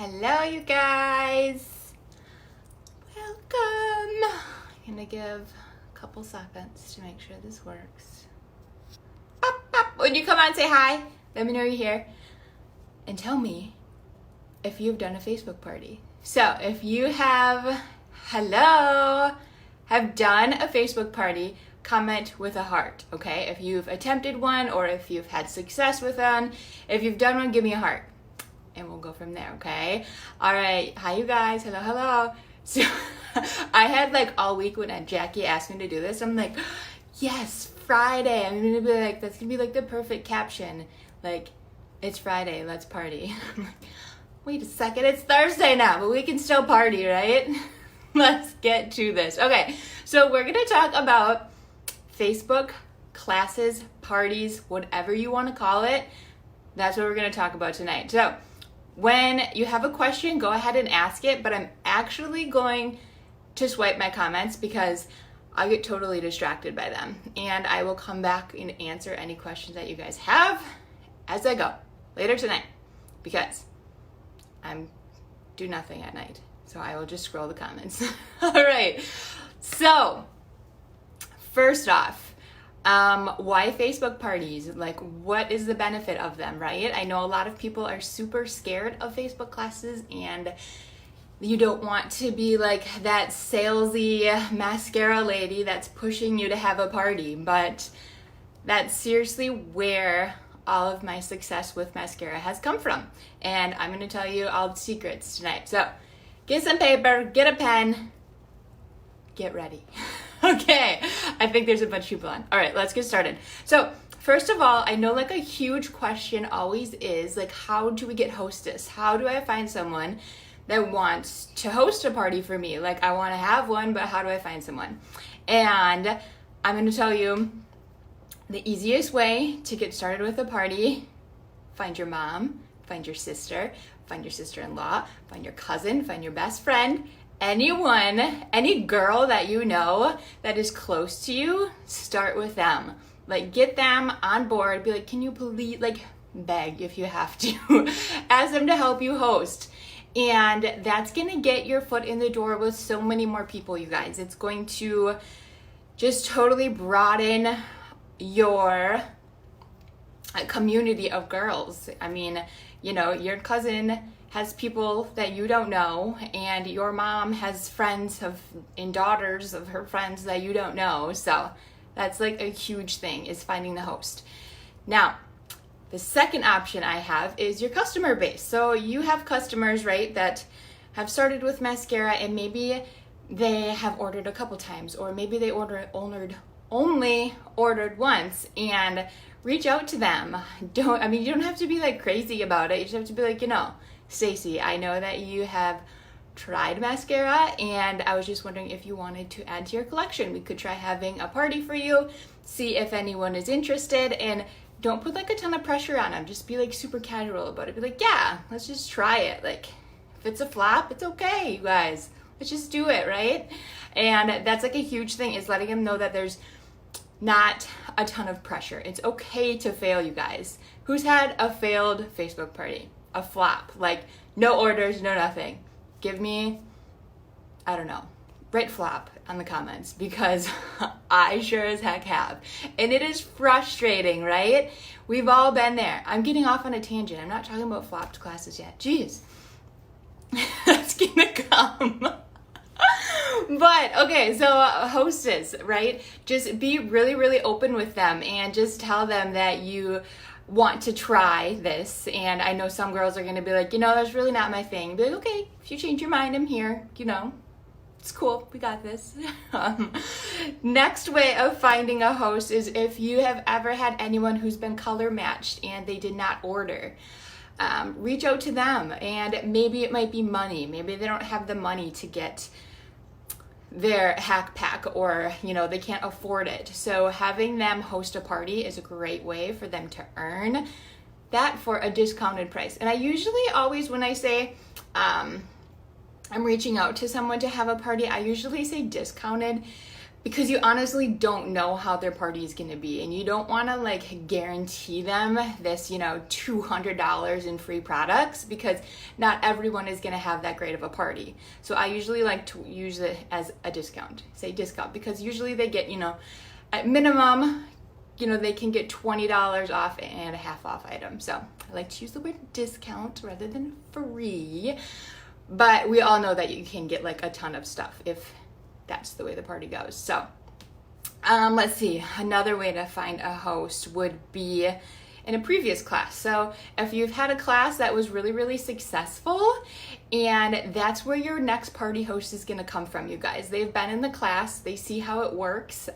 Hello, you guys. Welcome. I'm gonna give a couple seconds to make sure this works. Pop, pop. When you come on, say hi. Let me know you're here. And tell me if you've done a Facebook party. So if you have done a Facebook party, comment with a heart, okay? If you've attempted one or if you've had success with one, if you've done one, give me a heart. And we'll go from there, okay? All right, hi you guys, hello. So I had like all week when Jackie asked me to do this, I'm like, yes, Friday. I'm gonna be like, that's gonna be like the perfect caption. Like, it's Friday, let's party. I'm like, wait a second, it's Thursday now, but we can still party, right? Let's get to this. Okay, so we're gonna talk about Facebook classes, parties, whatever you wanna call it. That's what we're gonna talk about tonight. So when you have a question, go ahead and ask it, but I'm actually going to swipe my comments because I get totally distracted by them. And I will come back and answer any questions that you guys have as I go later tonight because I'm do nothing at night. So I will just scroll the comments. All right. So first off, why Facebook parties? Like, what is the benefit of them, right? I know a lot of people are super scared of Facebook classes and you don't want to be like that salesy mascara lady that's pushing you to have a party, but that's seriously where all of my success with mascara has come from. And I'm going to tell you all the secrets tonight. So get some paper, get a pen, get ready. Okay, I think there's a bunch of people on. All right, let's get started. So first of all, I know like a huge question always is like, how do we get hostess? How do I find someone that wants to host a party for me? Like, I want to have one, but how do I find someone? And I'm going to tell you the easiest way to get started with a party: find your mom, find your sister, find your sister-in-law, find your cousin, find your best friend, anyone, any girl that you know that is close to you, start with them. Like, get them on board. Be like, can you please, like, beg if you have to, ask them to help you host. And that's gonna get your foot in the door with so many more people, you guys. It's going to just totally broaden your community of girls. I mean, you know, your cousin has people that you don't know, and your mom has friends and daughters of her friends that you don't know. So that's like a huge thing, is finding the host. Now, the second option I have is your customer base. So you have customers, right, that have started with mascara and maybe they have ordered a couple times, or maybe they only ordered once, and reach out to them. You don't have to be like crazy about it. You just have to be like, you know, Stacy, I know that you have tried mascara and I was just wondering if you wanted to add to your collection. We could try having a party for you, see if anyone is interested, and don't put like a ton of pressure on them. Just be like super casual about it. Be like, yeah, let's just try it. Like, if it's a flop, it's okay, you guys. Let's just do it, right? And that's like a huge thing, is letting them know that there's not a ton of pressure. It's okay to fail, you guys. Who's had a failed Facebook party? A flop, like no orders, no nothing? Give me, I don't know, write flop on the comments, because I sure as heck have. And it is frustrating, right? We've all been there. I'm getting off on a tangent. I'm not talking about flopped classes yet. Jeez. That's gonna come. But okay, so hostess, right? Just be really, really open with them and just tell them that you want to try this. And I know some girls are going to be like, you know, that's really not my thing. Be like, okay, if you change your mind, I'm here. You know, it's cool. We got this. Next way of finding a host is if you have ever had anyone who's been color matched and they did not order. Reach out to them, and maybe it might be money. Maybe they don't have the money to get their hack pack, or you know, they can't afford it. So having them host a party is a great way for them to earn that for a discounted price. And I usually always, when I say I'm reaching out to someone to have a party, I usually say discounted, because you honestly don't know how their party is going to be, and you don't want to like guarantee them this, you know, $200 in free products, because not everyone is going to have that great of a party. So I usually like to use it as a discount, because usually they get, you know, at minimum, you know, they can get $20 off and a half off item. So I like to use the word discount rather than free, but we all know that you can get like a ton of stuff if that's the way the party goes. So let's see, another way to find a host would be in a previous class. So if you've had a class that was really, really successful, and that's where your next party host is gonna come from, you guys. They've been in the class, they see how it works,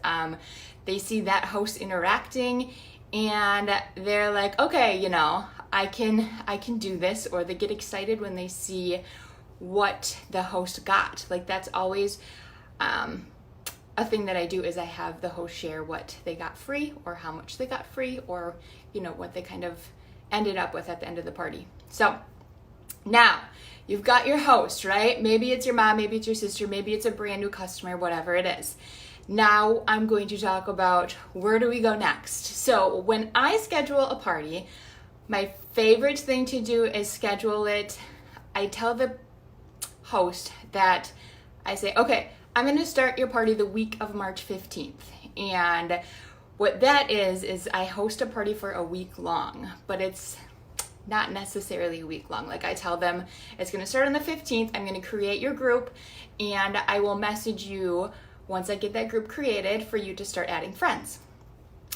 they see that host interacting, and they're like, okay, you know, I can do this, or they get excited when they see what the host got. Like that's always a thing that I do, is I have the host share what they got free, or how much they got free, or you know, what they kind of ended up with at the end of the party. So now you've got your host, right? Maybe it's your mom, maybe it's your sister, maybe it's a brand new customer, whatever it is. Now I'm going to talk about where do we go next. So when I schedule a party, my favorite thing to do is schedule it. I tell the host that I say, okay, I'm going to start your party the week of March 15th. And what that is I host a party for a week long, but it's not necessarily a week long. Like I tell them it's going to start on the 15th. I'm going to create your group, and I will message you once I get that group created for you to start adding friends.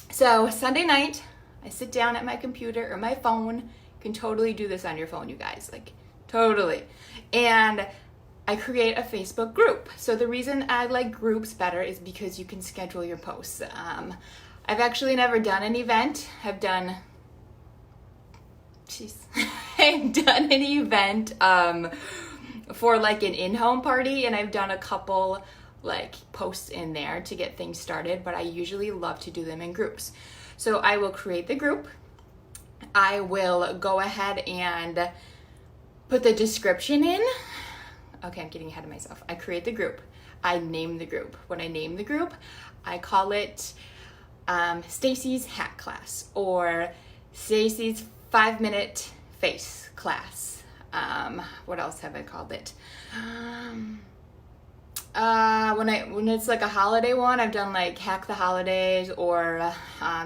So Sunday night, I sit down at my computer or my phone. You can totally do this on your phone, you guys, like totally. And I create a Facebook group. So the reason I like groups better is because you can schedule your posts. I've actually never done an event. I've done an event for like an in-home party, and I've done a couple like posts in there to get things started, but I usually love to do them in groups. So I will create the group. I will go ahead and put the description in. Okay, I'm getting ahead of myself. I create the group. I name the group. When I name the group, I call it Stacy's Hat Class, or Stacy's 5-minute face class. What else have I called it? When it's like a holiday one, I've done like Hack the Holidays, or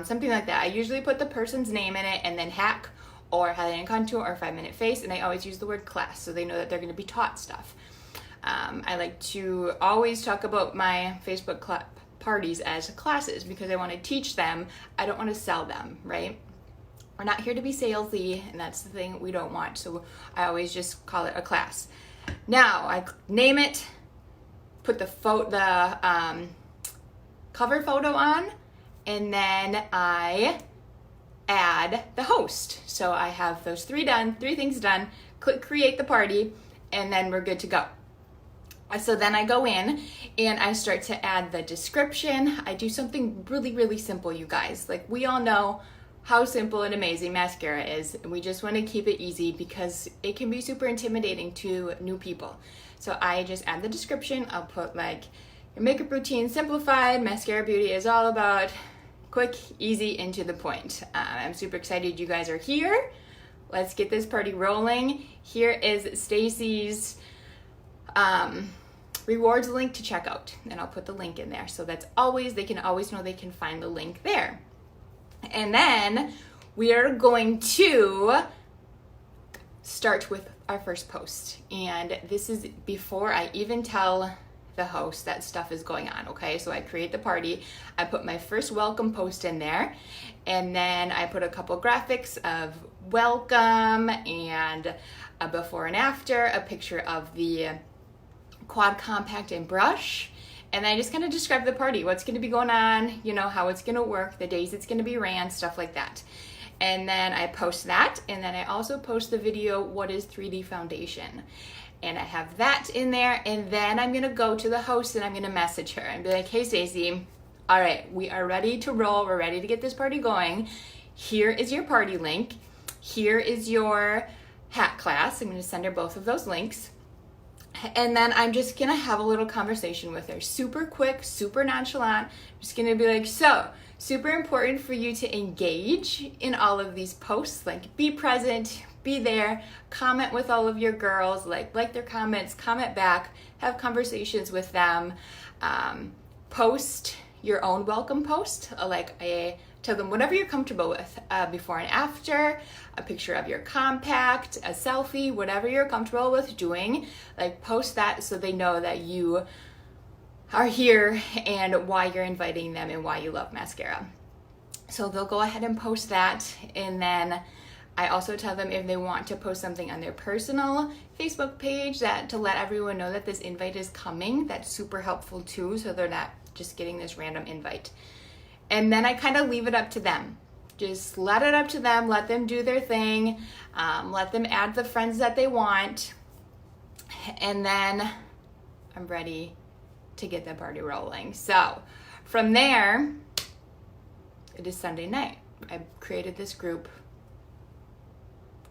something like that. I usually put the person's name in it, and then hack, or highlight and contour, or 5-minute face, and I always use the word class so they know that they're going to be taught stuff. I like to always talk about my Facebook parties as classes, because I want to teach them. I don't want to sell them, right? We're not here to be salesy, and that's the thing we don't want. So I always just call it a class. Now I name it, put the cover photo on, and then I add the host. So I have those three things done. Click create the party, and then we're good to go. So then I go in and I start to add the description. I do something really, really simple, you guys. Like, we all know how simple and amazing mascara is, and we just want to keep it easy because it can be super intimidating to new people. So I just add the description. I'll put like, your makeup routine simplified. Mascara beauty is all about quick, easy, and to the point. I'm super excited you guys are here. Let's get this party rolling. Here is Stacy's rewards link to check out, and I'll put the link in there. So that's always, they can always know they can find the link there. And then we are going to start with our first post. And this is before I even tell the host that stuff is going on, okay? So I create the party, I put my first welcome post in there, and then I put a couple graphics of welcome and a before and after, a picture of the quad compact and brush, and then I just kind of describe the party, what's going to be going on, you know, how it's going to work, the days it's going to be ran, stuff like that. And then I post that, and then I also post the video, what is 3D foundation? And I have that in there, and then I'm going to go to the host and I'm going to message her and be like, hey Stacy, all right, we are ready to roll, we're ready to get this party going. Here is your party link. Here is your hat class. I'm going to send her both of those links. And then I'm just gonna have a little conversation with her. Super quick, super nonchalant. I'm just gonna be like, so, super important for you to engage in all of these posts. Like, be present, be there, comment with all of your girls, like their comments, comment back, have conversations with them. Post your own welcome post, tell them whatever you're comfortable with, before and after, a picture of your compact, a selfie, whatever you're comfortable with doing, like post that so they know that you are here and why you're inviting them and why you love mascara. So they'll go ahead and post that, and then I also tell them if they want to post something on their personal Facebook page to let everyone know that this invite is coming. That's super helpful too, so they're not just getting this random invite. And then I kind of leave it up to them. Just let it up to them, let them do their thing, let them add the friends that they want, and then I'm ready to get the party rolling. So from there, it is Sunday night. I created this group,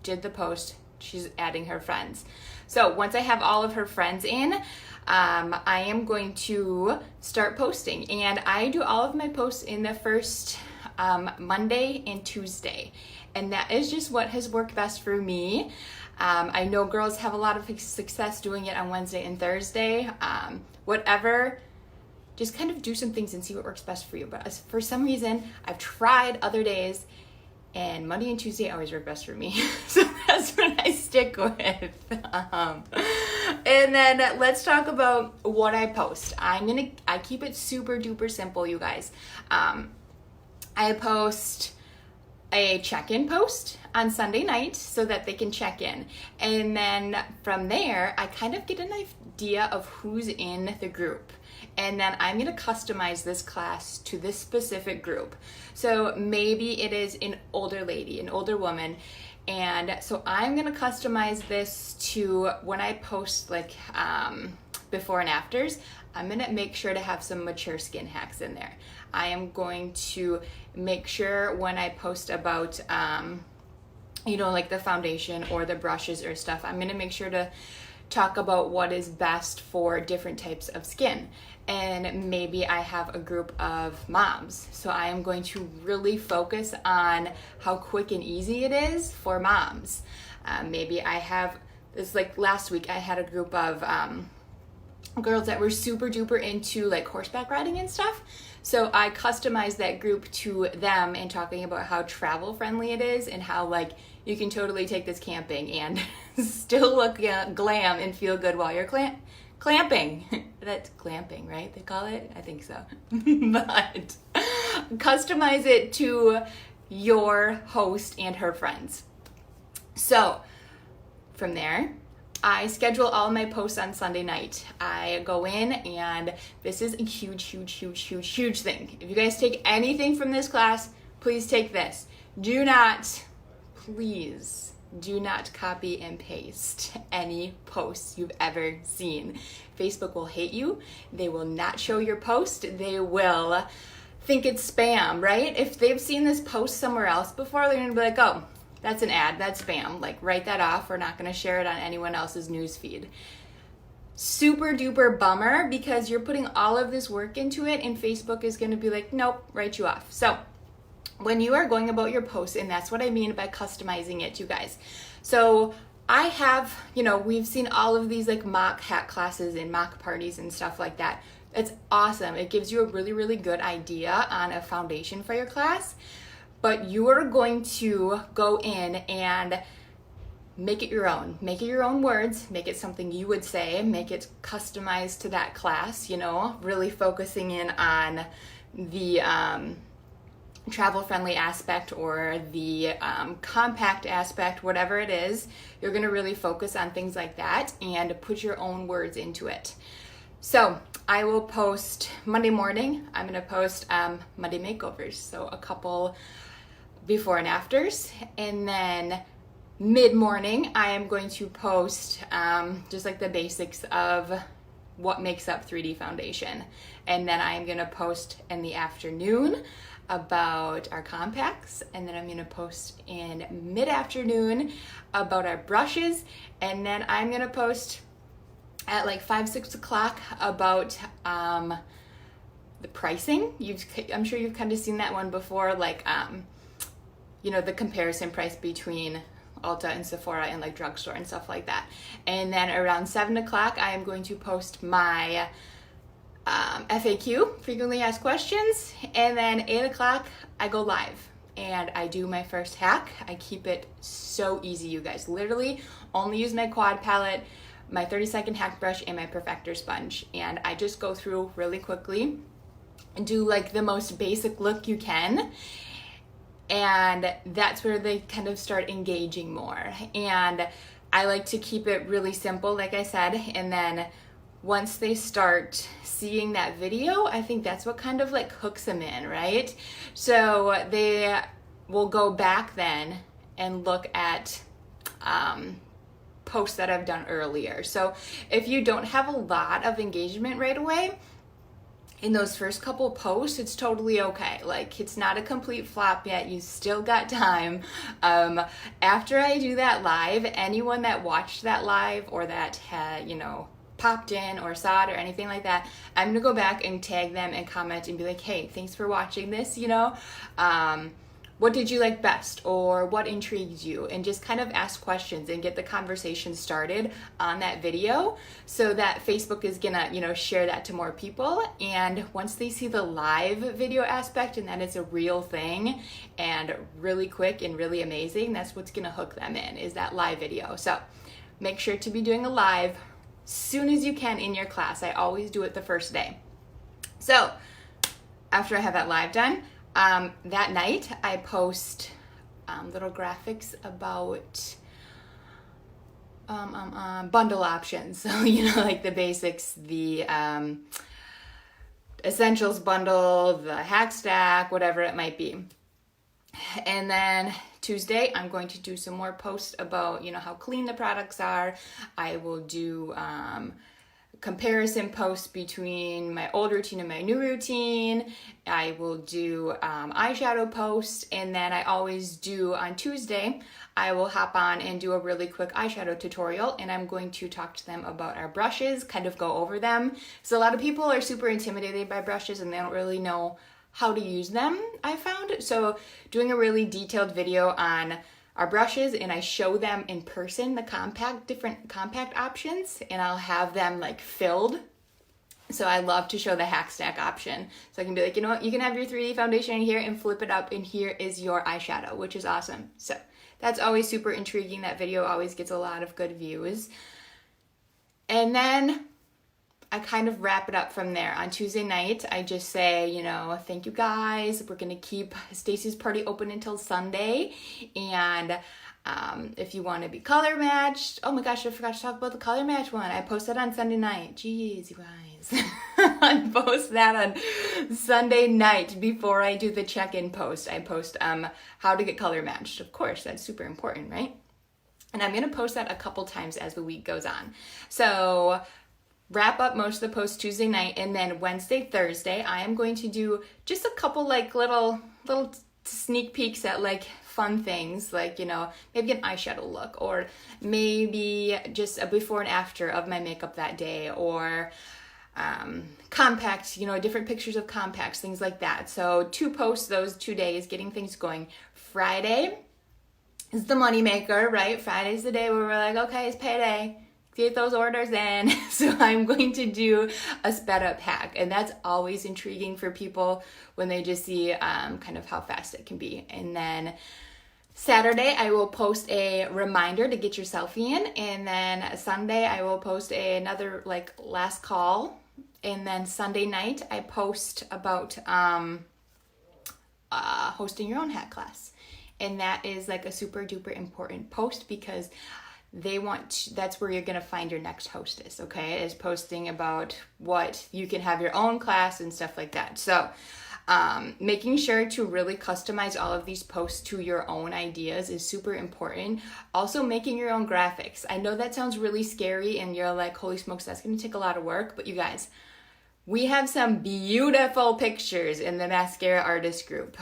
did the post, she's adding her friends. So once I have all of her friends in, I am going to start posting, and I do all of my posts in the first Monday and Tuesday, and that is just what has worked best for me. I know girls have a lot of success doing it on Wednesday and Thursday. Whatever, just kind of do some things and see what works best for you. But for some reason, I've tried other days, and Monday and Tuesday always work best for me. So that's what I stick with. And then let's talk about what I post. I keep it super duper simple, you guys. I post a check-in post on Sunday night so that they can check in. And then from there, I kind of get an idea of who's in the group. And then I'm going to customize this class to this specific group. So maybe it is an older lady, an older woman. And so I'm going to customize this to when I post before and afters, I'm going to make sure to have some mature skin hacks in there. I am going to make sure when I post about, the foundation or the brushes or stuff, I'm going to make sure to talk about what is best for different types of skin. And maybe I have a group of moms. So I am going to really focus on how quick and easy it is for moms. Maybe I have this, last week I had a group of girls that were super duper into horseback riding and stuff. So I customized that group to them and talking about how travel friendly it is and how you can totally take this camping and still look glam and feel good while you're clamping. That's clamping, right? They call it? I think so. But customize it to your host and her friends. So from there, I schedule all my posts on Sunday night. I go in, and this is a huge thing. If you guys take anything from this class, please take this. Please do not copy and paste any posts you've ever seen. Facebook will hate you. They will not show your post. They will think it's spam, right? If they've seen this post somewhere else before, they're gonna be like, oh, that's an ad, that's spam. Write that off. We're not gonna share it on anyone else's news feed. Super duper bummer, because you're putting all of this work into it, and Facebook is gonna be like, nope, write you off. So when you are going about your posts, and that's what I mean by customizing it, you guys. So I have, we've seen all of these mock hack classes and mock parties and stuff like that. It's awesome. It gives you a really, really good idea on a foundation for your class, but you are going to go in and make it your own. Make it your own words. Make it something you would say. Make it customized to that class, really focusing in on the travel-friendly aspect or the compact aspect, whatever it is. You're going to really focus on things like that and put your own words into it. So I will post Monday morning. I'm going to post Monday makeovers, so a couple before and afters. And then mid-morning, I am going to post just the basics of what makes up 3D foundation. And then I'm going to post in the afternoon about our compacts, and then I'm going to post in mid-afternoon about our brushes, and then I'm going to post at like 5-6 o'clock about the pricing. I'm sure you've kind of seen that one before, like the comparison price between Ulta and Sephora and like drugstore and stuff like that. And then around 7 o'clock, I am going to post my FAQ, frequently asked questions. And then 8 o'clock, I go live and I do my first hack. I keep it so easy, you guys. Literally only use my quad palette, my 30-second hack brush, and my perfector sponge. And I just go through really quickly and do like the most basic look you can. And that's where they kind of start engaging more. And I like to keep it really simple, like I said. And then once they start seeing that video, I think that's what kind of like hooks them in, right? So they will go back then and look at posts that I've done earlier. So if you don't have a lot of engagement right away, in those first couple posts, it's totally okay. Like, it's not a complete flop yet. You still got time. After I do that live, anyone that watched that live or that had, popped in or saw it or anything like that, I'm gonna go back and tag them and comment and be like, hey, thanks for watching this, what did you like best, or what intrigued you? And just kind of ask questions and get the conversation started on that video so that Facebook is gonna, share that to more people. And once they see the live video aspect and that it's a real thing and really quick and really amazing, that's what's gonna hook them in, is that live video. So make sure to be doing a live soon as you can in your class. I always do it the first day. So after I have that live done, that night I post little graphics about bundle options. So, like the basics, the essentials bundle, the hack stack, whatever it might be. And then Tuesday, I'm going to do some more posts about, how clean the products are. I will do comparison posts between my old routine and my new routine. I will do eyeshadow posts, and then I always do on Tuesday, I will hop on and do a really quick eyeshadow tutorial, and I'm going to talk to them about our brushes, kind of go over them. So a lot of people are super intimidated by brushes and they don't really know how to use them, I found. So doing a really detailed video on our brushes, and I show them in person the different compact options, and I'll have them like filled. So I love to show the hack stack option. So I can be like, you can have your 3D foundation in here and flip it up, and here is your eyeshadow, which is awesome. So that's always super intriguing. That video always gets a lot of good views. And then I kind of wrap it up from there. On Tuesday night, I just say, thank you guys. We're going to keep Stacy's party open until Sunday. And if you want to be color matched, oh my gosh, I forgot to talk about the color match one. I posted on Sunday night. Jeez, you guys. I post that on Sunday night before I do the check-in post. I post how to get color matched. Of course, that's super important, right? And I'm going to post that a couple times as the week goes on. So wrap up most of the posts Tuesday night, and then Wednesday, Thursday, I am going to do just a couple like little sneak peeks at like fun things, like, maybe an eyeshadow look, or maybe just a before and after of my makeup that day, or compacts, different pictures of compacts, things like that. So 2 posts those 2 days, getting things going. Friday is the money maker, right? Friday's the day where we're like, okay, it's payday. Get those orders in. So I'm going to do a sped up hack, and that's always intriguing for people when they just see kind of how fast it can be. And then Saturday I will post a reminder to get your selfie in, and then Sunday I will post another like last call, and then Sunday night I post about hosting your own hack class, and that is like a super duper important post because that's where you're going to find your next hostess, okay, is posting about what you can have your own class and stuff like that. So making sure to really customize all of these posts to your own ideas is super important. Also making your own graphics. I know that sounds really scary and you're like, holy smokes, that's going to take a lot of work, but you guys, we have some beautiful pictures in the mascara artist group.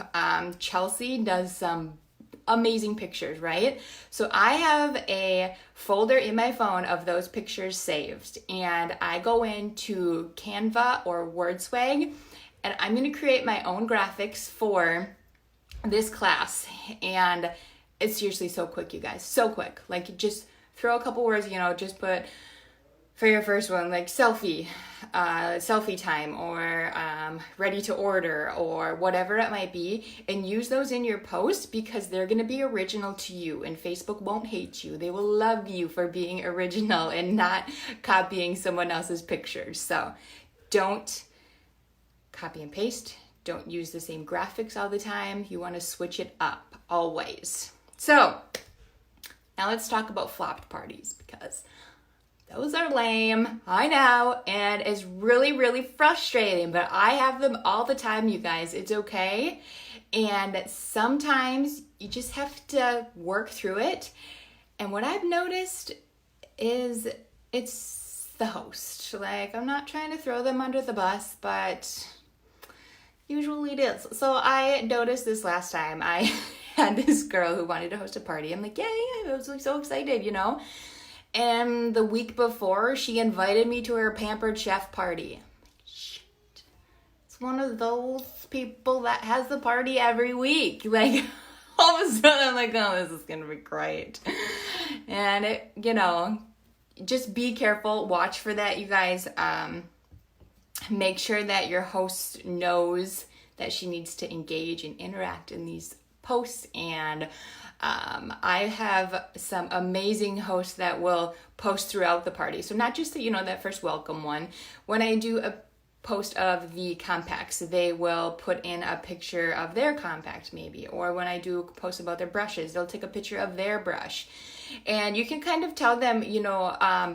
Chelsea does some amazing pictures, right? So I have a folder in my phone of those pictures saved, and I go into Canva or WordSwag, and I'm going to create my own graphics for this class. And it's seriously so quick, you guys, so quick. Like, just throw a couple words, just put for your first one, like selfie time, or ready to order, or whatever it might be, and use those in your post, because they're going to be original to you, and Facebook won't hate you. They will love you for being original and not copying someone else's pictures. So don't copy and paste. Don't use the same graphics all the time. You want to switch it up always. So now let's talk about flopped parties, because those are lame, I know, and it's really, really frustrating, but I have them all the time, you guys. It's okay, and sometimes you just have to work through it, and what I've noticed is it's the host. Like, I'm not trying to throw them under the bus, but usually it is. So I noticed this last time. I had this girl who wanted to host a party. I'm like, yay, I was like so excited, And the week before, she invited me to her Pampered Chef party. Shit. It's one of those people that has the party every week. Like, all of a sudden, I'm like, oh, this is going to be great. And, just be careful. Watch for that, you guys. Make sure that your host knows that she needs to engage and interact in these posts. And I have some amazing hosts that will post throughout the party. So not just that first welcome one. When I do a post of the compacts, they will put in a picture of their compact maybe. Or when I do a post about their brushes, they'll take a picture of their brush. And you can kind of tell them,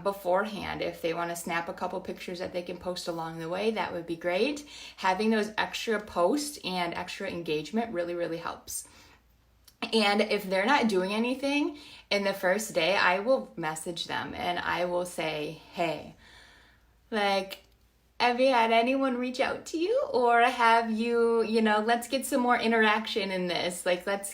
beforehand, if they want to snap a couple pictures that they can post along the way. That would be great. Having those extra posts and extra engagement really, really helps. And if they're not doing anything in the first day, I will message them and I will say, hey, have you had anyone reach out to you? Or have you, let's get some more interaction in this. Like, let's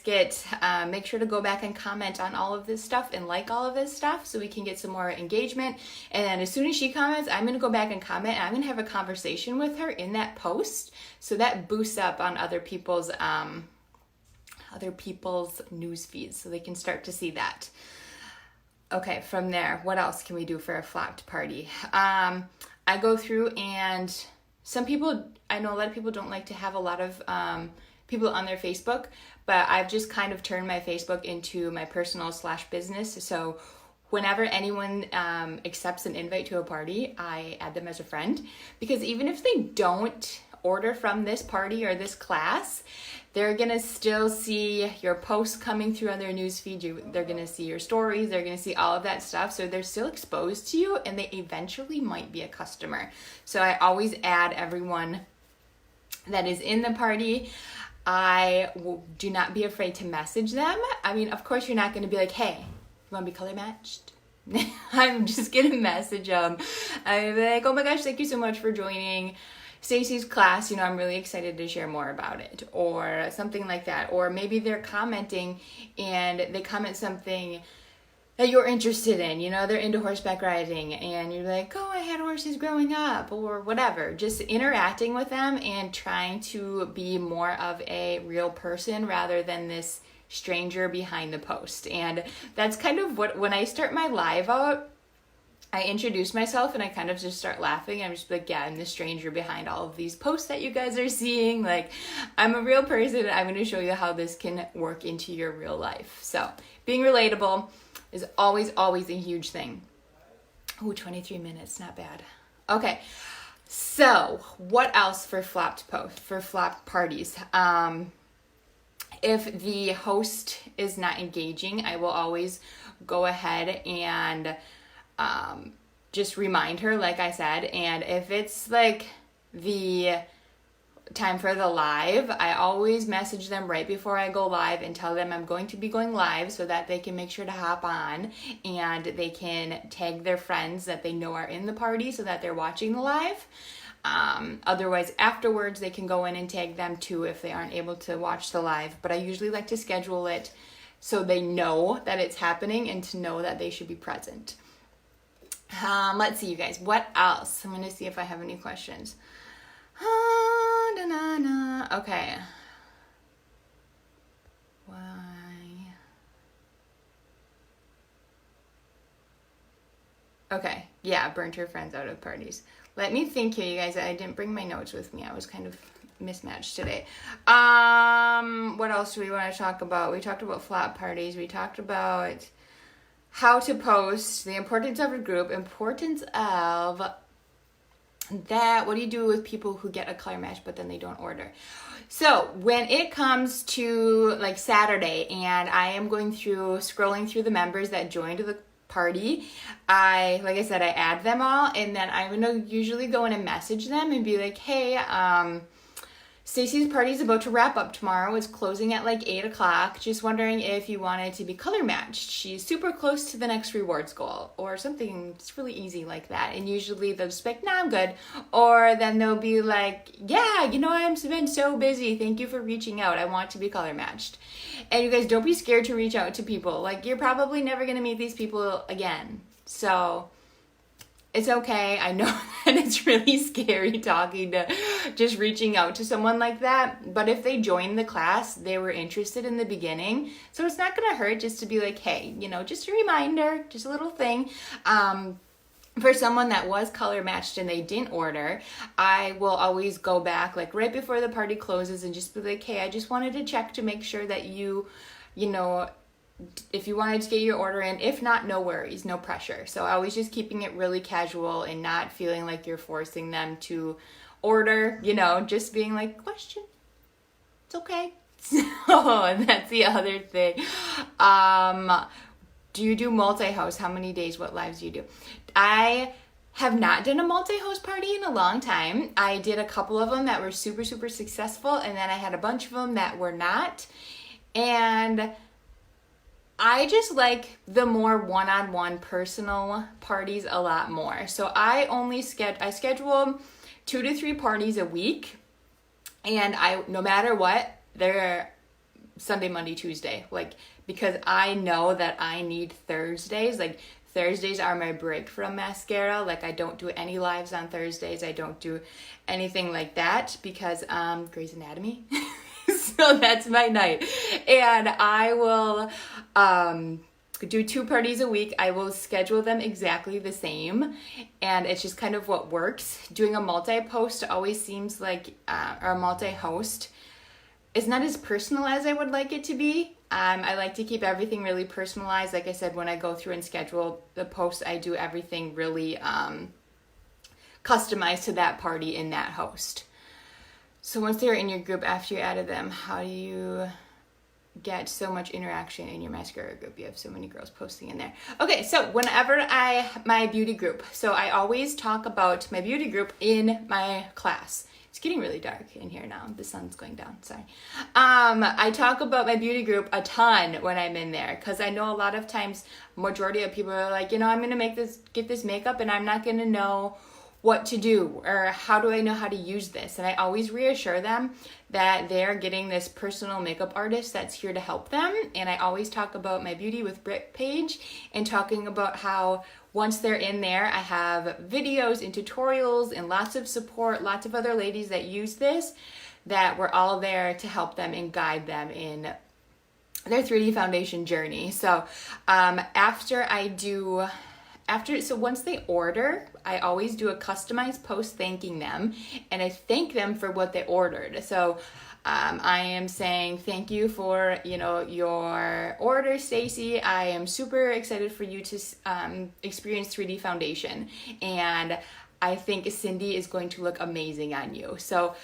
make sure to go back and comment on all of this stuff and like all of this stuff so we can get some more engagement. And then as soon as she comments, I'm going to go back and comment, and I'm going to have a conversation with her in that post. So that boosts up on other people's news feeds, so they can start to see that. Okay, from there, what else can we do for a flopped party? I go through, and I know a lot of people don't like to have a lot of people on their Facebook, but I've just kind of turned my Facebook into my personal /business. So whenever anyone accepts an invite to a party, I add them as a friend, because even if they don't order from this party or this class, they're going to still see your posts coming through on their newsfeed. They're going to see your stories. They're going to see all of that stuff. So they're still exposed to you, and they eventually might be a customer. So I always add everyone that is in the party. Do not be afraid to message them. I mean, of course, you're not going to be like, hey, you want to be color matched? I'm just going to message them. I'm like, oh my gosh, thank you so much for joining Stacy's class, I'm really excited to share more about it, or something like that. Or maybe they're commenting and they comment something that you're interested in, they're into horseback riding, and you're like, oh, I had horses growing up, or whatever. Just interacting with them and trying to be more of a real person rather than this stranger behind the post. And that's kind of when I start my live out, I introduce myself and I kind of just start laughing. I'm just like, yeah, I'm the stranger behind all of these posts that you guys are seeing. Like, I'm a real person, and I'm going to show you how this can work into your real life. So being relatable is always, always a huge thing. Oh, 23 minutes, not bad. Okay, so what else for flopped parties? If the host is not engaging, I will always go ahead and just remind her, like I said. And if it's like the time for the live, I always message them right before I go live and tell them I'm going to be going live, so that they can make sure to hop on and they can tag their friends that they know are in the party so that they're watching the live. Otherwise, afterwards, they can go in and tag them too if they aren't able to watch the live. But I usually like to schedule it so they know that it's happening and to know that they should be present. Let's see, you guys. What else? I'm going to see if I have any questions. Okay. Why? Okay. Yeah, burnt her friends out of parties. Let me think here, you guys. I didn't bring my notes with me. I was kind of mismatched today. What else do we want to talk about? We talked about flat parties. We talked about how to post, the importance of a group, importance of that. What do you do with people who get a color match but then they don't order? So when it comes to like Saturday and I am scrolling through the members that joined the party, like I said, I add them all, and then I'm gonna usually go in and message them and be like, hey, Stacy's party is about to wrap up tomorrow. It's closing at like 8 o'clock. Just wondering if you wanted to be color matched. She's super close to the next rewards goal or something. It's really easy like that. And usually they'll just be like, nah, I'm good. Or then they'll be like, yeah, I've been so busy. Thank you for reaching out. I want to be color matched. And you guys, don't be scared to reach out to people. Like, you're probably never going to meet these people again. So it's okay. I know that it's really scary talking to, just reaching out to someone like that. But if they joined the class, they were interested in the beginning. So it's not going to hurt just to be like, hey, just a reminder, just a little thing. For someone that was color matched and they didn't order, I will always go back like right before the party closes and just be like, hey, I just wanted to check to make sure that if you wanted to get your order in. If not, no worries, no pressure. So always just keeping it really casual and not feeling like you're forcing them to order, just being like, question, it's okay. So that's the other thing. Do you do multi-host? How many days? What lives do you do? I have not done a multi-host party in a long time. I did a couple of them that were super, super successful, and then I had a bunch of them that were not. And I just like the more one-on-one personal parties a lot more. So I schedule 2 to 3 parties a week, and no matter what, they're Sunday, Monday, Tuesday, because I know that I need Thursdays. Like, Thursdays are my break from mascara. Like, I don't do any lives on Thursdays. I don't do anything like that because Grey's Anatomy. So that's my night. And I will do 2 parties a week. I will schedule them exactly the same. And it's just kind of what works. Doing a multi-post always seems like, or a multi-host, it's not as personal as I would like it to be. I like to keep everything really personalized. Like I said, when I go through and schedule the posts, I do everything really customized to that party in that host. So once they're in your group after you added them, how do you get so much interaction in your mascara group? You have so many girls posting in there. Okay, so whenever my beauty group, so I always talk about my beauty group in my class. It's getting really dark in here now. The sun's going down, sorry. I talk about my beauty group a ton when I'm in there because I know a lot of times, majority of people are like, I'm going to get this makeup and I'm not going to know what to do or how do I know how to use this. And I always reassure them that they're getting this personal makeup artist that's here to help them. And I always talk about my Beauty with Britt page and talking about how once they're in there, I have videos and tutorials and lots of support, lots of other ladies that use this, that we're all there to help them and guide them in their 3D foundation journey. So so once they order, I always do a customized post thanking them, and I thank them for what they ordered. So I am saying thank you for your order, Stacy. I am super excited for you to experience 3D foundation, and I think Cindy is going to look amazing on you. So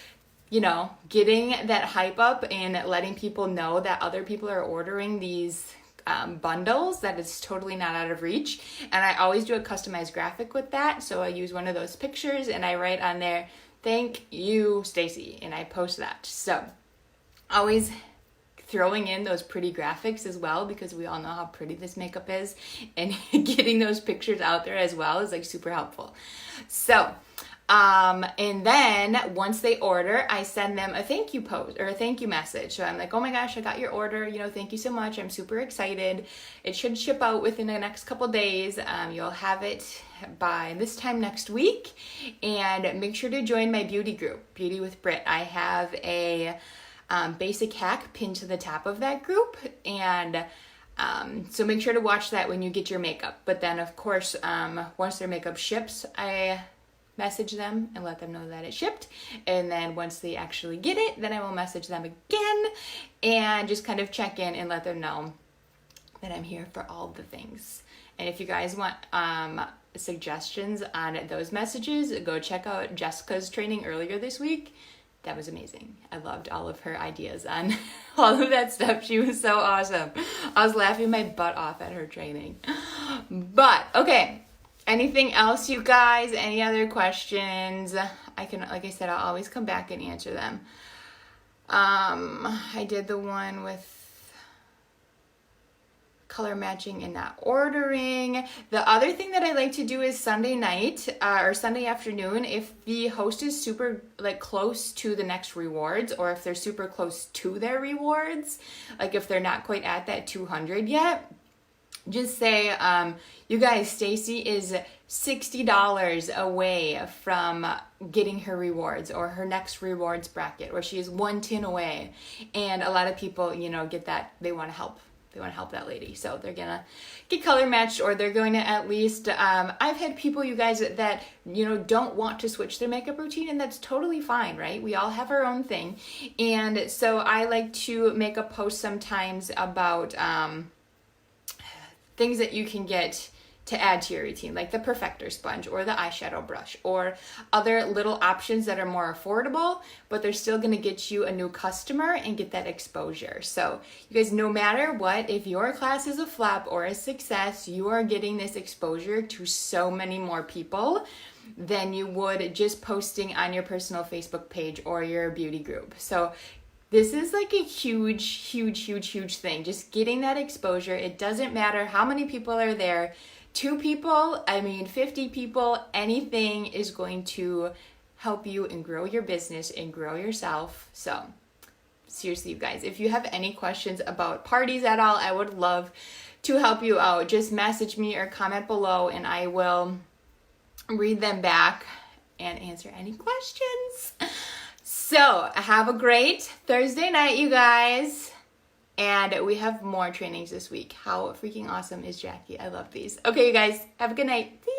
getting that hype up and letting people know that other people are ordering these bundles, that it's totally not out of reach. And I always do a customized graphic with that. So I use one of those pictures and I write on there, thank you, Stacy, and I post that. So always throwing in those pretty graphics as well, because we all know how pretty this makeup is, and getting those pictures out there as well is super helpful. So And then once they order, I send them a thank you post or a thank you message. So I'm like, oh my gosh, I got your order. Thank you so much. I'm super excited. It should ship out within the next couple days. You'll have it by this time next week. And make sure to join my beauty group, Beauty with Britt. I have a basic hack pinned to the top of that group. And so make sure to watch that when you get your makeup. But then, of course, once their makeup ships, I message them and let them know that it shipped. And then once they actually get it, then I will message them again and just kind of check in and let them know that I'm here for all the things. And if you guys want suggestions on those messages, go check out Jessica's training earlier this week. That was amazing. I loved all of her ideas on all of that stuff. She was so awesome. I was laughing my butt off at her training. But, okay. Anything else, you guys? Any other questions? I can, like I said, I'll always come back and answer them. I did the one with color matching and not ordering. The other thing that I like to do is Sunday night or Sunday afternoon, if the host is super close to the next rewards, or if they're super close to their rewards, like if they're not quite at that 200 yet, just say, you guys, Stacy is $60 away from getting her rewards or her next rewards bracket, or she is 110 away. And a lot of people, get that. They want to help. They want to help that lady. So they're going to get color matched, or they're going to at least, I've had people, you guys, that, don't want to switch their makeup routine, and that's totally fine, right? We all have our own thing. And so I like to make a post sometimes about, things that you can get to add to your routine, like the perfector sponge or the eyeshadow brush, or other little options that are more affordable, but they're still going to get you a new customer and get that exposure. So you guys, no matter what, if your class is a flop or a success, you are getting this exposure to so many more people than you would just posting on your personal Facebook page or your beauty group. So this is like a huge thing. Just getting that exposure. It doesn't matter how many people are there. 2 people, 50 people, anything is going to help you and grow your business and grow yourself. So seriously, you guys, if you have any questions about parties at all, I would love to help you out. Just message me or comment below and I will read them back and answer any questions. So have a great Thursday night, you guys. And we have more trainings this week. How freaking awesome is Jackie? I love these. Okay, you guys, have a good night. See ya.